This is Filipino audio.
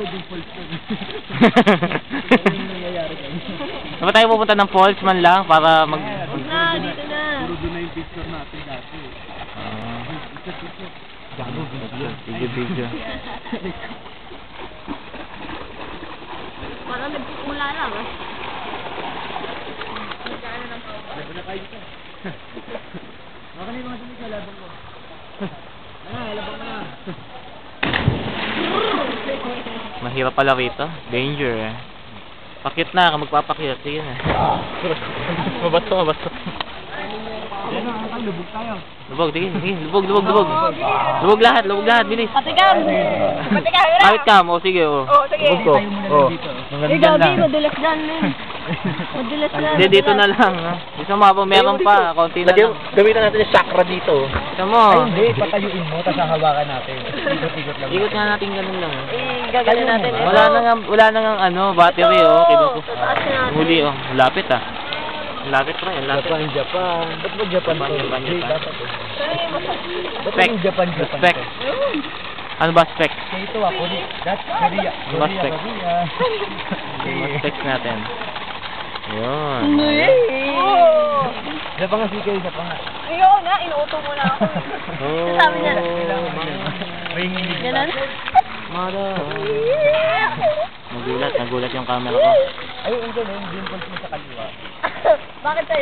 likod yung falls ko. Yung nangyayari kayo. Saan ba tayo pupunta ng falls man lang para mag... Dito na. Puro doon na yung picture natin dati. Gago, Video. Parang nagsimula lang. Laban na kayo dito. Baka na yung mga dumi sa laban ko. Laban mo na. Mahirap pala rito. Danger eh. Pakit na, magpapakyat. Sige na. Mabato. Yan na, ang lubog tayo. Lubog, sige. Lubog. Lubog lahat, bilis. Patikan! Awit ka mo, sige. Sige. Lubog ko. Gabi, madulas dyan, men. Madulas dyan. Hindi, dito na lang. Isa mo pa, meron pa. Konti na lang. Gamitan natin yung chakra dito. Isa mo. Ay, hindi. Patayuin mo, tapos hahawakan natin. Ikot-ikot lang. Ikot nga natin ganun lang. Gagawin natin. Wala na nga battery oh. Tataas na natin. Huli oh. Lapit ah. Lapit pa yan, lapit. Japan. Ba't ba Japan to? Japan. Ba't Spec. yung Japan? Spec. Ano ba spec? Ito ako. That's Korea. Ano ba spec? Ano specs natin? Yun. Isa pa nga si Kay, isa pa nga. Ayaw nga, inuuto mo na ako. Sabi niya na. Ganon? Nagulat yung camera ko. Ay, hindi na yung dimples mo sa kaliwa. Bakit tayo?